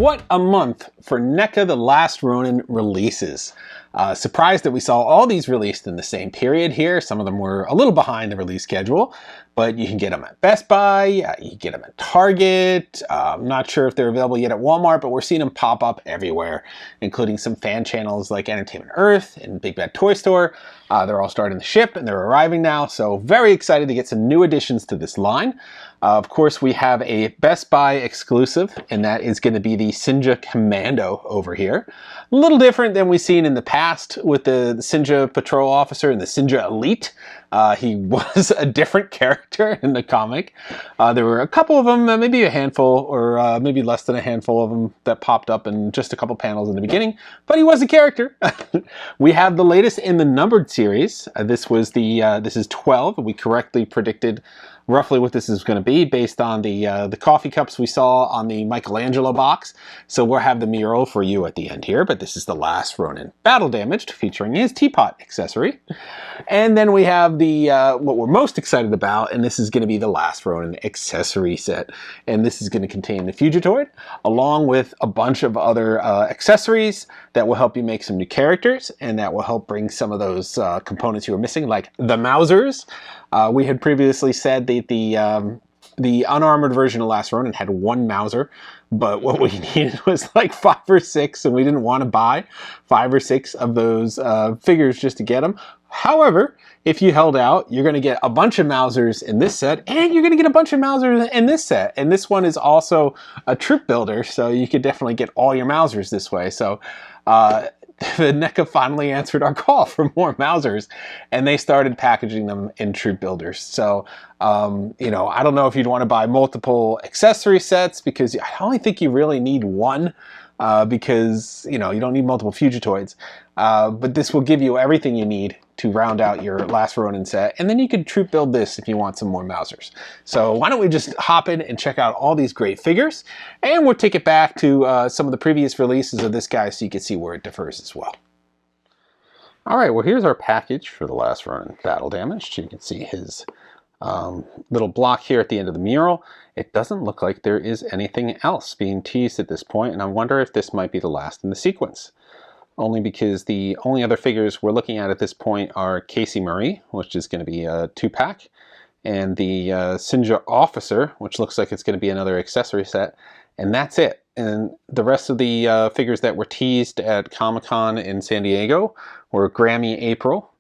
What a month for NECA The Last Ronin releases. Surprised that we saw all these released in the same period here. Some of them were a little behind the release schedule, but you can get them at Best Buy, you can get them at Target. I'm not sure if they're available yet at Walmart, but we're seeing them pop up everywhere, including some fan channels like Entertainment Earth and Big Bad Toy Store. They're all starting to ship and they're arriving now, so very excited to get some new additions to this line. Of course, we have a Best Buy exclusive, and that is going to be the Synja Commando over here. A little different than we've seen in the past with the Synja Patrol Officer and the Synja Elite. He was a different character in the comic. There were a couple of them, maybe a handful, or maybe less than a handful of them that popped up in just a couple panels in the beginning, but he was a character. We have the latest in the numbered series. This is 12. We correctly predicted roughly what this is going to be based on the coffee cups we saw on the Michelangelo box. So we'll have the mural for you at the end here, but this is the Last Ronin Battle Damaged, featuring his teapot accessory. And then we have the what we're most excited about, and this is going to be the Last Ronin accessory set. And this is going to contain the Fugitoid, along with a bunch of other accessories that will help you make some new characters, and that will help bring some of those components you were missing, like the Mousers. We had previously said that the unarmored version of Last Ronin had one Mauser, but what we needed was like 5 or 6, and we didn't want to buy 5 or 6 of those figures just to get them. However, if you held out, you're going to get a bunch of Mousers in this set, and you're going to get a bunch of Mousers in this set. And this one is also a troop builder, so you could definitely get all your Mousers this way. So the NECA finally answered our call for more Mousers, and they started packaging them in troop builders. So, you know, I don't know if you'd want to buy multiple accessory sets, because I only think you really need one, because, you know, you don't need multiple Fugitoids. But this will give you everything you need to round out your Last Ronin set, and then you can troop build this if you want some more Mousers. So why don't we just hop in and check out all these great figures, and we'll take it back to some of the previous releases of this guy so you can see where it differs as well. All right, well, here's our package for the Last Ronin Battle Damaged. You can see his little block here at the end of the mural. It doesn't look like there is anything else being teased at this point, and I wonder if this might be the last in the sequence. Only because the only other figures we're looking at this point are Casey Marie, which is going to be a 2-pack, and the Synja Officer, which looks like it's going to be another accessory set, and that's it. And the rest of the figures that were teased at Comic-Con in San Diego were Grammy April,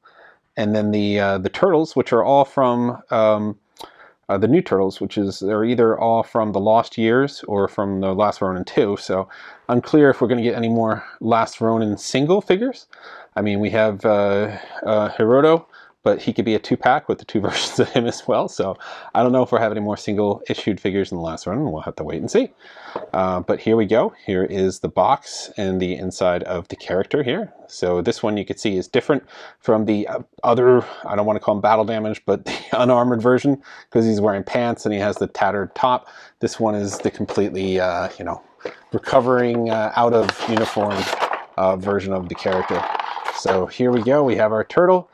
and then the Turtles, which are all from the new Turtles, they're either all from the Lost Years or from the Last Ronin 2, so unclear if we're going to get any more Last Ronin single figures. I mean, we have Hiroto, but he could be a 2-pack with the 2 versions of him as well, so I don't know if we'll have any more single issued figures in the Last Ronin. We'll have to wait and see. But here we go. Here is the box and the inside of the character here. So this one you can see is different from the other, I don't want to call him battle damage, but the unarmored version, because he's wearing pants and he has the tattered top. This one is the completely, you know, recovering out of uniform version of the character. So here we go. We have our turtle.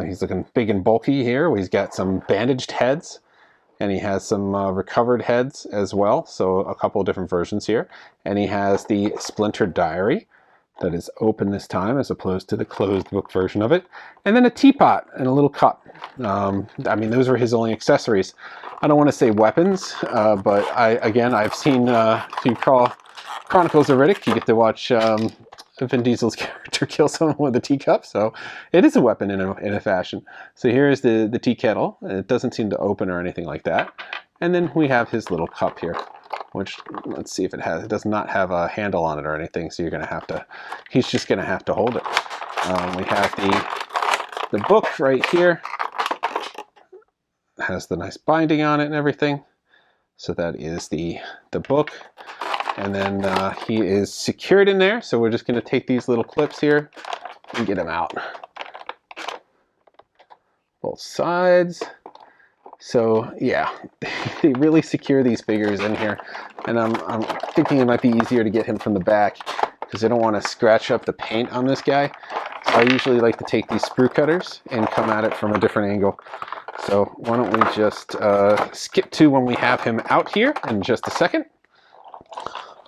He's looking big and bulky here. He's got some bandaged heads, and he has some recovered heads as well, so a couple of different versions here. And he has the Splintered Diary that is open this time as opposed to the closed book version of it. And then a teapot and a little cup. I mean, those are his only accessories. I don't want to say weapons, but I've seen, if you call Chronicles of Riddick, you get to watch Vin Diesel's character kill someone with a teacup, so it is a weapon in a fashion. So here is the tea kettle. It doesn't seem to open or anything like that. And then we have his little cup here, which, let's see if it does not have a handle on it or anything, so he's just gonna have to hold it. We have the book right here. It has the nice binding on it and everything. So that is the book. And then he is secured in there, so we're just going to take these little clips here and get him out. Both sides. So yeah, they really secure these figures in here. And I'm thinking it might be easier to get him from the back, because I don't want to scratch up the paint on this guy. So I usually like to take these sprue cutters and come at it from a different angle. So why don't we just skip to when we have him out here in just a second.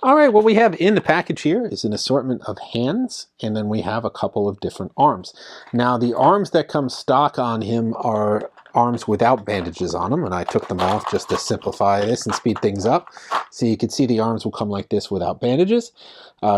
All right, what we have in the package here is an assortment of hands, and then we have a couple of different arms. Now, the arms that come stock on him are arms without bandages on them, and I took them off just to simplify this and speed things up. So you can see the arms will come like this without bandages,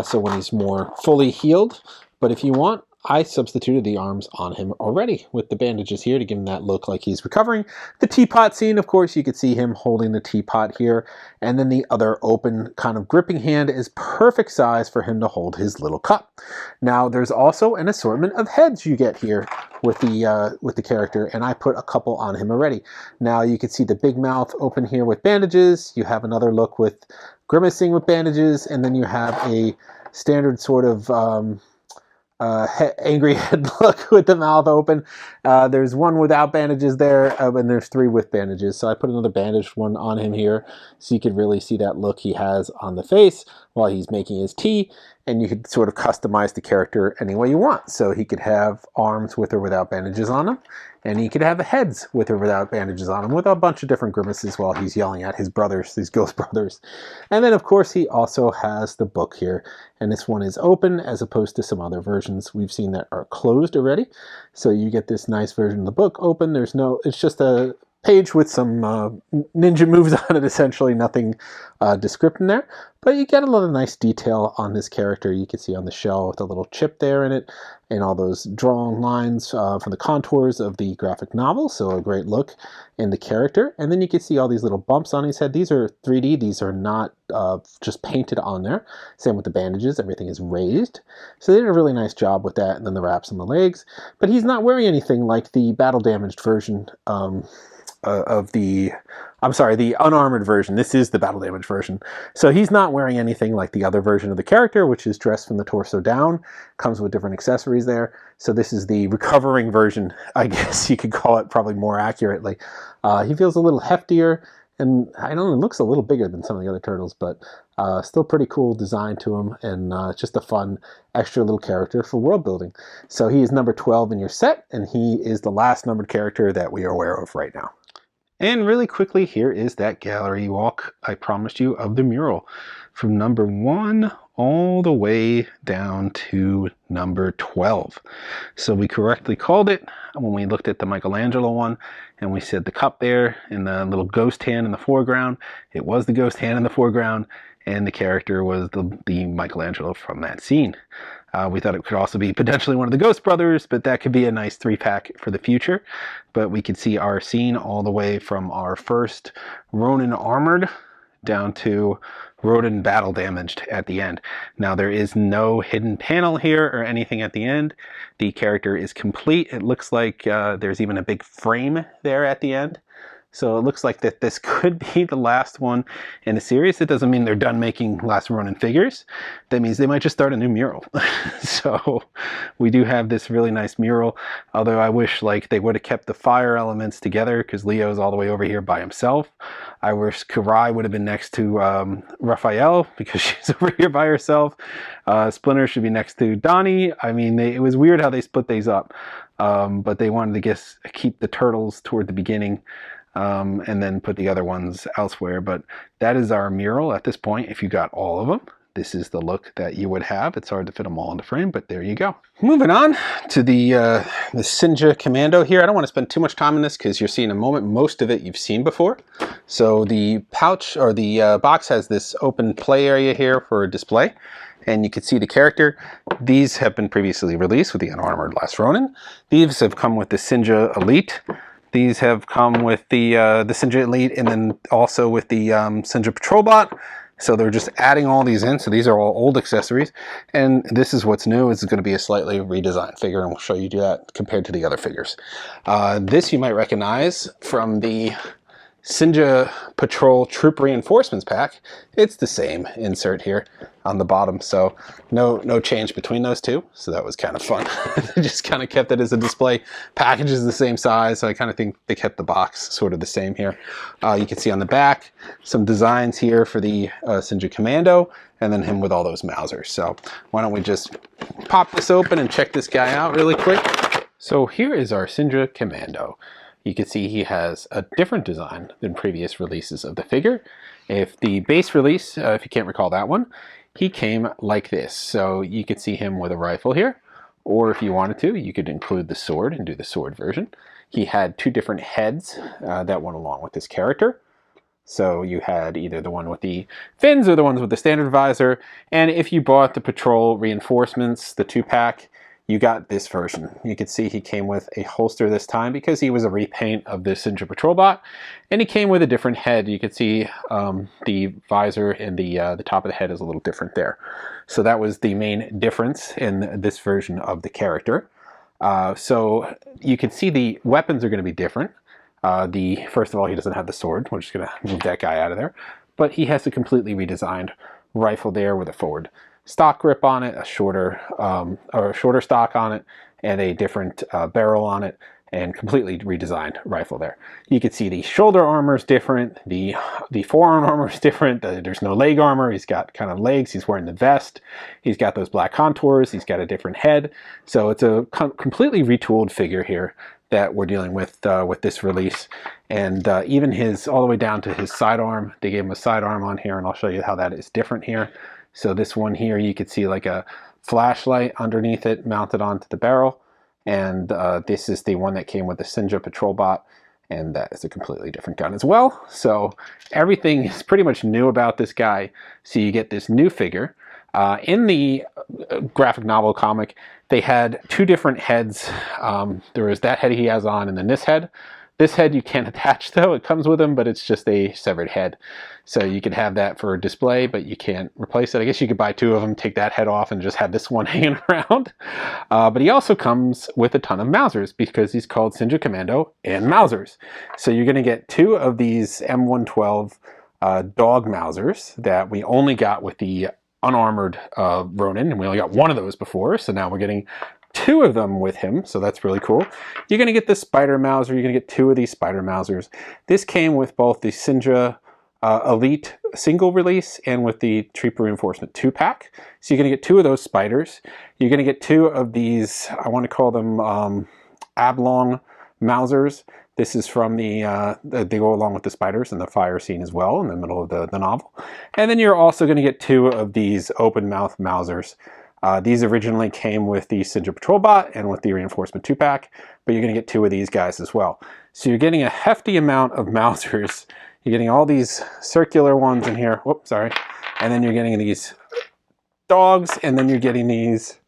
so when he's more fully healed. But if you want, I substituted the arms on him already with the bandages here to give him that look like he's recovering. The teapot scene, of course, you could see him holding the teapot here, and then the other open kind of gripping hand is perfect size for him to hold his little cup. Now, there's also an assortment of heads you get here with the character, and I put a couple on him already. Now, you can see the big mouth open here with bandages. You have another look with grimacing with bandages, and then you have a standard sort of angry head look with the mouth open. There's one without bandages there, and there's three with bandages. So I put another bandaged one on him here so you could really see that look he has on the face while he's making his tea. And you could sort of customize the character any way you want. So he could have arms with or without bandages on him, and he could have heads with or without bandages on him, with a bunch of different grimaces while he's yelling at his brothers, these ghost brothers. And then, of course, he also has the book here, and this one is open as opposed to some other versions we've seen that are closed already. So you get this nice version of the book open. It's just a page with some ninja moves on it, essentially, nothing descriptive in there. But you get a lot of nice detail on this character. You can see on the shell with a little chip there in it, and all those drawn lines from the contours of the graphic novel. So a great look in the character. And then you can see all these little bumps on his head. These are 3D. These are not just painted on there. Same with the bandages. Everything is raised. So they did a really nice job with that. And then the wraps on the legs. But he's not wearing anything like the battle damaged version the unarmored version. This is the battle damage version. So he's not wearing anything like the other version of the character, which is dressed from the torso down. Comes with different accessories there. So this is the recovering version, I guess you could call it probably more accurately. He feels a little heftier, and I don't know, it looks a little bigger than some of the other turtles, but still pretty cool design to him, and just a fun extra little character for world building. So he is number 12 in your set, and he is the last numbered character that we are aware of right now. And really quickly, here is that gallery walk I promised you of the mural, from number 1 all the way down to number 12. So we correctly called it when we looked at the Michelangelo one, and we said the cup there and the little ghost hand in the foreground. It was the ghost hand in the foreground, and the character was the Michelangelo from that scene. We thought it could also be potentially one of the Ghost Brothers, but that could be a nice 3-pack for the future. But we could see our scene all the way from our first Ronin armored down to Ronin battle damaged at the end. Now, there is no hidden panel here or anything at the end. The character is complete. It looks like there's even a big frame there at the end. So it looks like that this could be the last one in the series. It doesn't mean they're done making Last Ronin figures. That means they might just start a new mural. So we do have this really nice mural, although I wish like they would have kept the fire elements together, because Leo's all the way over here by himself. I wish Karai would have been next to Raphael, because she's over here by herself. Splinter should be next to Donnie. I mean, it was weird how they split these up, but they wanted to keep the turtles toward the beginning. And then put the other ones elsewhere. But that is our mural at this point. If you got all of them, this is the look that you would have. It's hard to fit them all in the frame, but there you go. Moving on to the Synja Commando here. I don't want to spend too much time on this because you're seeing in a moment. Most of it you've seen before. So the pouch, or the box, has this open play area here for display. And you can see the character. These have been previously released with the unarmored Last Ronin. These have come with the Synja Elite. These have come with the Synja Elite, and then also with the Synja Patrol Bot. So they're just adding all these in. So these are all old accessories. And this is what's new. It's going to be a slightly redesigned figure, and we'll show you that compared to the other figures. This you might recognize from the Synja Patrol Troop Reinforcements pack. It's the same insert here on the bottom, so no change between those two. So that was kind of fun. They just kind of kept it as a display. Package is the same size, so I kind of think they kept the box sort of the same here. You can see on the back some designs here for the Synja Commando, and then him with all those Mausers. So why don't we just pop this open and check this guy out really quick. So here is our Synja Commando. You can see he has a different design than previous releases of the figure. If the base release, if you can't recall that one, he came like this. So you could see him with a rifle here, or if you wanted to, you could include the sword and do the sword version. He had two different heads that went along with this character. So you had either the one with the fins or the ones with the standard visor. And if you bought the patrol reinforcements, the 2-pack, you got this version. You could see he came with a holster this time because he was a repaint of the Synja Patrol Bot, and he came with a different head. You could see the visor and the top of the head is a little different there. So that was the main difference in this version of the character. So you can see the weapons are going to be different. First of all, he doesn't have the sword. We're just going to move that guy out of there. But he has a completely redesigned rifle there with a forward stock grip on it, a shorter stock on it, and a different barrel on it, and completely redesigned rifle there. You can see the shoulder armor is different, the forearm armor is different, there's no leg armor, he's got kind of legs, he's wearing the vest, he's got those black contours, he's got a different head. So it's a completely retooled figure here that we're dealing with this release. And even all the way down to his sidearm, they gave him a sidearm on here, and I'll show you how that is different here. So this one here, you could see like a flashlight underneath it mounted onto the barrel. And this is the one that came with the Synja Patrol Bot, and that is a completely different gun as well. So everything is pretty much new about this guy. So you get this new figure. In the graphic novel comic, they had two different heads. There was that head he has on, and then this head. This head you can't attach though, it comes with him, but it's just a severed head. So you could have that for display, but you can't replace it. I guess you could buy two of them, take that head off, and just have this one hanging around. But he also comes with a ton of Mausers because he's called Synja Commando and Mausers. So you're gonna get two of these M112 dog Mausers that we only got with the unarmored Ronin, and we only got one of those before, so now we're getting two of them with him, so that's really cool. You're going to get the Spider Mauser, you're going to get two of these Spider Mausers. This came with both the Synja Elite single release and with the Trooper Reinforcement 2-pack. So you're going to get two of those spiders. You're going to get two of these, I want to call them Ablong Mausers. This is from they go along with the spiders and the fire scene as well in the middle of the novel. And then you're also going to get two of these open mouth Mausers. These originally came with the Synja Patrol Bot and with the Reinforcement 2-pack, but you're going to get two of these guys as well. So you're getting a hefty amount of Mausers. You're getting all these circular ones in here. Whoops, sorry. And then you're getting these dogs, and then you're getting these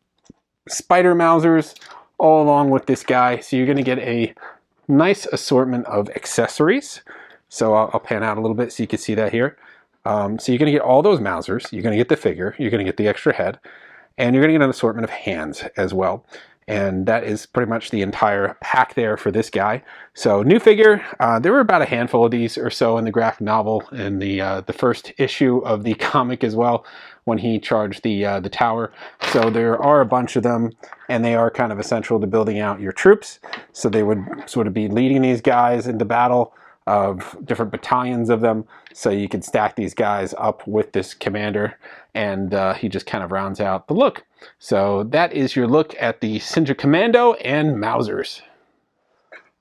Spider Mausers all along with this guy. So you're going to get a nice assortment of accessories. So I'll pan out a little bit so you can see that here. So you're going to get all those Mausers. You're going to get the figure. You're going to get the extra head. And you're going to get an assortment of hands as well. And that is pretty much the entire pack there for this guy. So new figure, there were about a handful of these or so in the graphic novel in the first issue of the comic as well, when he charged the tower. So there are a bunch of them, and they are kind of essential to building out your troops. So they would sort of be leading these guys into battle, of different battalions of them, so you can stack these guys up with this commander, and he just kind of rounds out the look. So that is your look at the Synja Commando and Mausers.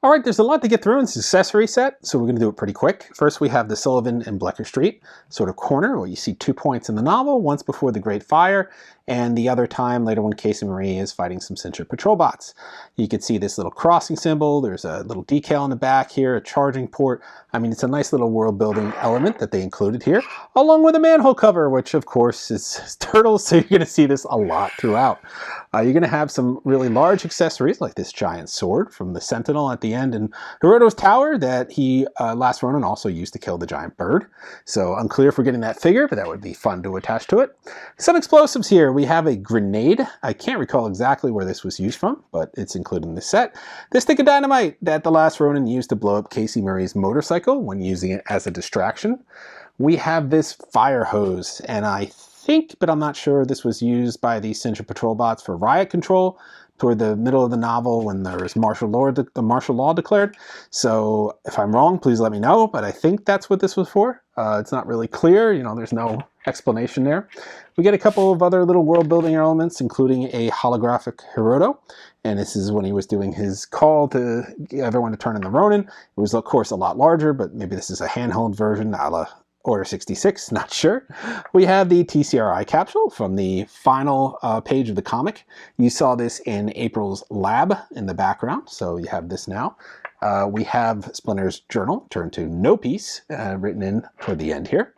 All right, there's a lot to get through in this accessory set, so we're going to do it pretty quick. First, we have the Sullivan and Blecker Street sort of corner, where you see 2 points in the novel, once before the Great Fire, and the other time later when Casey Marie is fighting some Synja patrol bots. You can see this little crossing symbol, there's a little decal in the back here, a charging port. I mean, it's a nice little world building element that they included here, along with a manhole cover, which of course is turtles, so you're going to see this a lot throughout. You're going to have some really large accessories, like this giant sword from the Sentinel at the end in Hiroto's tower that he, Last Ronin, also used to kill the giant bird. So unclear if we're getting that figure, but that would be fun to attach to it. Some explosives here. We have a grenade. I can't recall exactly where this was used from, but it's included in the set. This stick of dynamite that the Last Ronin used to blow up Casey Murray's motorcycle when using it as a distraction. We have this fire hose, and I think, but I'm not sure, this was used by the Synja patrol bots for riot control toward the middle of the novel when there was martial law declared. So if I'm wrong, please let me know, but I think that's what this was for. It's not really clear, you know, there's no explanation there. We get a couple of other little world building elements, including a holographic Hiroto, and this is when he was doing his call to get everyone to turn in the Ronin. It was, of course, a lot larger, but maybe this is a handheld version, a la Order 66, not sure. We have the TCRI capsule from the final page of the comic. You saw this in April's lab in the background, so you have this now. We have Splinter's journal turned to no piece, written in toward the end here.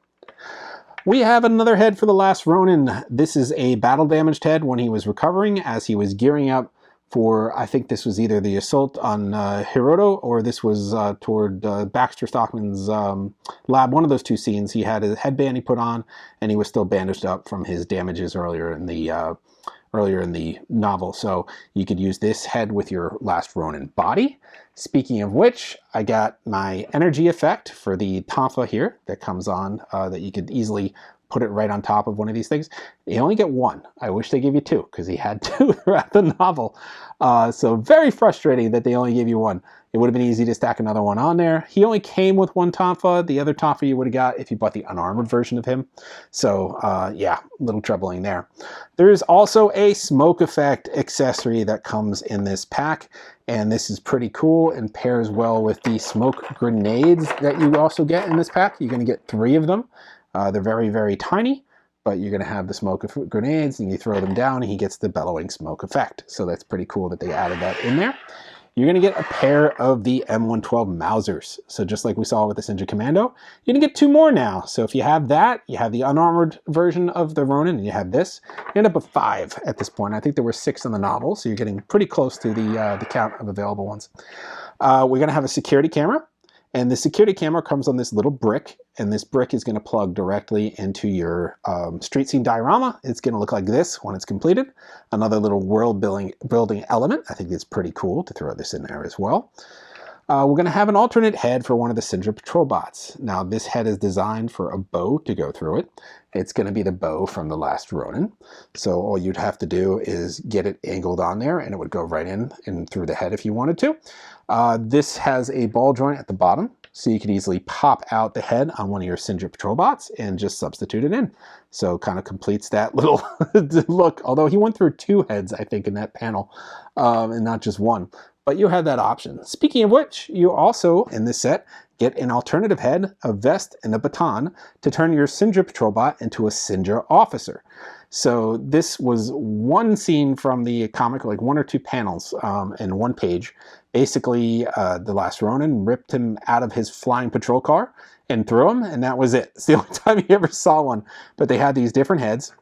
We have another head for the Last Ronin. This is a battle damaged head when he was recovering as he was gearing up for, I think this was either the assault on Hiroto or this was toward Baxter Stockman's lab. One of those two scenes. He had a headband he put on and he was still bandaged up from his damages earlier in the novel. So you could use this head with your Last Ronin body. Speaking of which, I got my energy effect for the tonfa here that comes on that you could easily put it right on top of one of these things. You only get one. I wish they gave you two because he had two throughout the novel. So very frustrating that they only gave you one. It would have been easy to stack another one on there. He only came with one tonfa. The other tonfa you would have got if you bought the unarmored version of him. So yeah, a little troubling there. There's also a smoke effect accessory that comes in this pack. And this is pretty cool and pairs well with the smoke grenades that you also get in this pack. You're going to get 3 of them. They're very, very tiny, but you're going to have the smoke grenades and you throw them down and he gets the bellowing smoke effect. So that's pretty cool that they added that in there. You're going to get a pair of the M112 Mausers. So just like we saw with the Synja Commando, you're going to get 2 more now. So if you have that, you have the unarmored version of the Ronin and you have this, you end up with 5 at this point. I think there were 6 in the novel, so you're getting pretty close to the count of available ones. We're going to have a security camera. And the security camera comes on this little brick, and this brick is going to plug directly into your street scene diorama. It's going to look like this when it's completed. Another little world building element. I think it's pretty cool to throw this in there as well. We're going to have an alternate head for one of the Synja patrol bots. Now this head is designed for a bow to go through it. It's going to be the bow from the Last Ronin. So all you'd have to do is get it angled on there and it would go right in and through the head if you wanted to. This has a ball joint at the bottom, so you can easily pop out the head on one of your Synja patrol bots and just substitute it in. So kind of completes that little look, although he went through 2 heads, I think, in that panel, and not just one. But you have that option. Speaking of which, you also, in this set, get an alternative head, a vest, and a baton to turn your Synja patrol bot into a Synja officer. So this was one scene from the comic, like 1 or 2 panels in 1 page. Basically, the Last Ronin ripped him out of his flying patrol car and threw him, and that was it. It's the only time you ever saw one. But they had these different heads.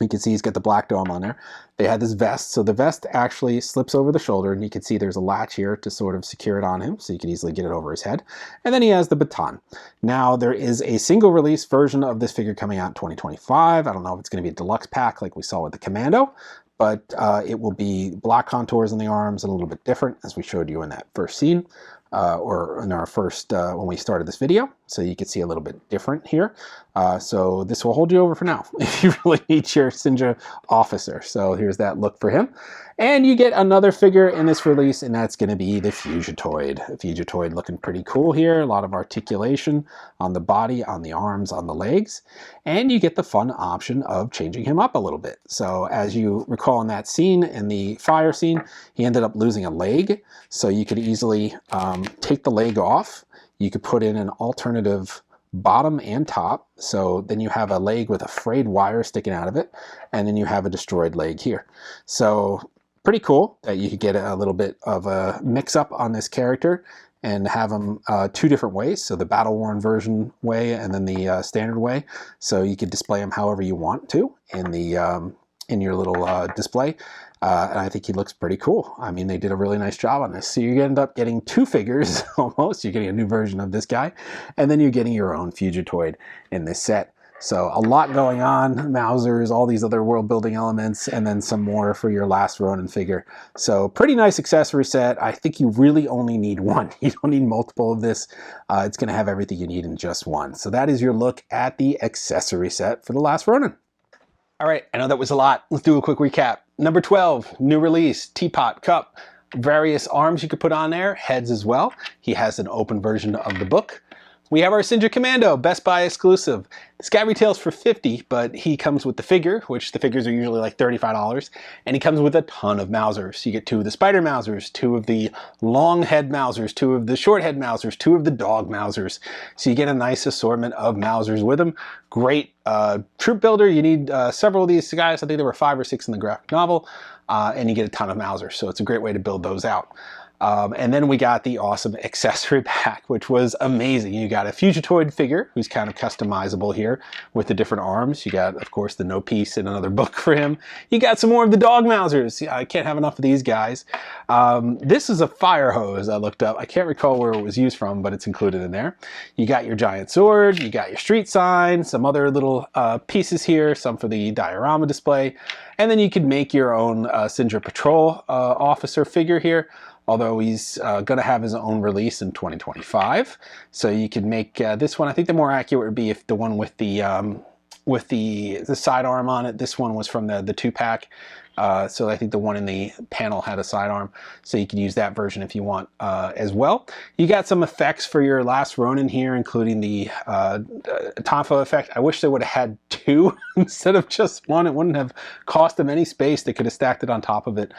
You can see he's got the black dome on there. They had this vest, so the vest actually slips over the shoulder, and you can see there's a latch here to sort of secure it on him, so you can easily get it over his head. And then he has the baton. Now, there is a single release version of this figure coming out in 2025. I don't know if it's going to be a deluxe pack like we saw with the Commando, but it will be black contours on the arms and a little bit different, as we showed you in that first scene. Or in our first, when we started this video. So you can see a little bit different here. So this will hold you over for now if you really need your Synja officer. So here's that look for him. And you get another figure in this release, and that's going to be the Fugitoid. Fugitoid looking pretty cool here. A lot of articulation on the body, on the arms, on the legs. And you get the fun option of changing him up a little bit. So as you recall in that scene, in the fire scene, he ended up losing a leg. So you could easily take the leg off. You could put in an alternative bottom and top. So then you have a leg with a frayed wire sticking out of it. And then you have a destroyed leg here. So pretty cool that you could get a little bit of a mix up on this character and have them 2 different ways. So the battle worn version way and then the standard way. So you could display them however you want to in the in your little display. And I think he looks pretty cool. I mean, they did a really nice job on this. So you end up getting 2 figures almost. You're getting a new version of this guy, and then you're getting your own Fugitoid in this set. So a lot going on, Mausers, all these other world building elements, and then some more for your Last Ronin figure. So pretty nice accessory set. I think you really only need one. You don't need multiple of this. It's going to have everything you need in just one. So that is your look at the accessory set for the Last Ronin. All right, I know that was a lot. Let's do a quick recap. Number 12, new release, teapot, cup, various arms you could put on there, heads as well. He has an open version of the book. We have our Synja Commando, Best Buy exclusive. This guy retails for $50, but he comes with the figure, which the figures are usually like $35, and he comes with a ton of Mausers. You get 2 of the Spider Mausers, 2 of the long head Mausers, 2 of the short head Mausers, 2 of the dog Mausers. So you get a nice assortment of Mausers with him. Great troop builder. You need several of these guys. I think there were 5 or 6 in the graphic novel, and you get a ton of Mausers. So it's a great way to build those out. And then we got the awesome accessory pack, which was amazing. You got a Fugitoid figure, who's kind of customizable here with the different arms. You got, of course, the no piece and another book for him. You got some more of the dog Mausers. I can't have enough of these guys. This is a fire hose I looked up. I can't recall where it was used from, but it's included in there. You got your giant sword. You got your street sign, some other little pieces here, some for the diorama display. And then you could make your own Synja Patrol officer figure here. Although he's going to have his own release in 2025. So you can make this one. I think the more accurate would be if the one with the sidearm on it. This one was from the 2-pack. So I think the one in the panel had a sidearm, so you can use that version if you want as well. You got some effects for your Last Ronin here, including the Tonfa effect. I wish they would have had 2 instead of just 1. It wouldn't have cost them any space. They could have stacked it on top of it.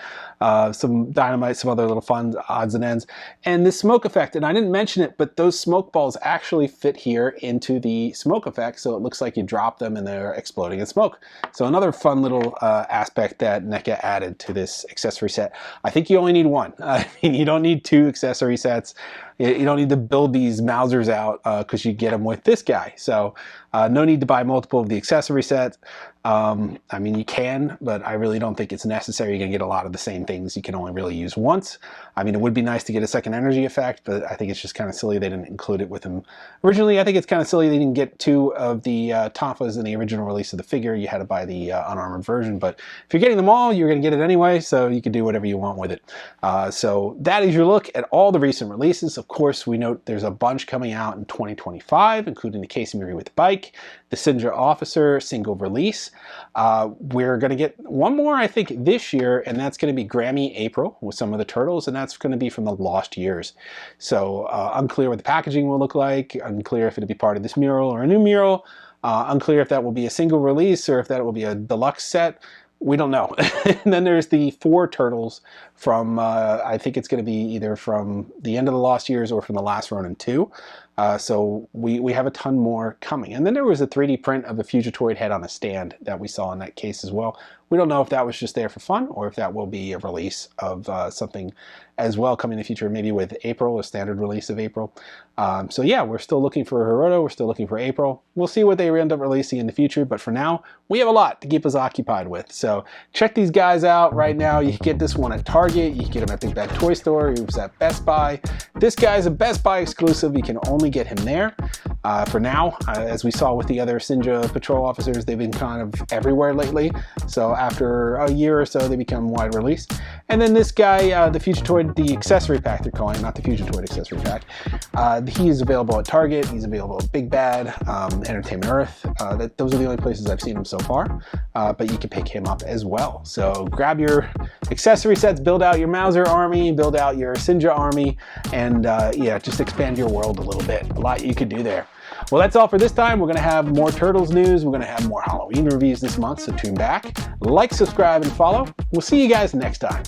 Some dynamite, some other little fun odds and ends. And this smoke effect, and I didn't mention it, but those smoke balls actually fit here into the smoke effect, so it looks like you drop them and they're exploding in smoke. So another fun little aspect that NECA added to this accessory set. I think you only need 1. I mean, you don't need 2 accessory sets. You don't need to build these Mausers out because you get them with this guy. So no need to buy multiple of the accessory sets. I mean, you can, but I really don't think it's necessary. You're going to get a lot of the same things you can only really use once. I mean, it would be nice to get a second energy effect, but I think it's just kind of silly they didn't include it with them. Originally, I think it's kind of silly they didn't get 2 of the Tonfas in the original release of the figure. You had to buy the unarmored version, but if you're getting them all, you're going to get it anyway, so you can do whatever you want with it. So that is your look at all the recent releases. Of course, we note there's a bunch coming out in 2025, including the Casey Murray with the bike, the Synja Officer single release. We're going to get one more, I think, this year, and that's going to be Grammy April with some of the turtles, and that's going to be from the Lost Years. So unclear what the packaging will look like, unclear if it'll be part of this mural or a new mural, unclear if that will be a single release or if that will be a deluxe set. We don't know. And then there's the 4 turtles from, I think it's going to be either from the end of the Lost Years or from the Last Ronin 2. So we have a ton more coming. And then there was a 3D print of a Fugitoid head on a stand that we saw in that case as well. We don't know if that was just there for fun or if that will be a release of something as well coming in the future, maybe with April, a standard release of April. So yeah, we're still looking for Hiroto, we're still looking for April. We'll see what they end up releasing in the future, but for now, we have a lot to keep us occupied with. So check these guys out right now. You can get this one at Target, you can get them at Big Bad Toy Store, he was at Best Buy. This guy's a Best Buy exclusive, you can only get him there. For now, as we saw with the other Synja Patrol officers, they've been kind of everywhere lately. So after a year or so, they become wide release. And then this guy, the Fugitoid, the accessory pack they're calling, not the Fugitoid accessory pack. He is available at Target. He's available at Big Bad, Entertainment Earth. Those are the only places I've seen him so far. But you can pick him up as well. So grab your accessory sets, build out your Mauser army, build out your Synja army, and yeah, just expand your world a little bit. A lot you could do there. Well, that's all for this time. We're going to have more Turtles news. We're going to have more Halloween reviews this month, so tune back. Like, subscribe, and follow. We'll see you guys next time.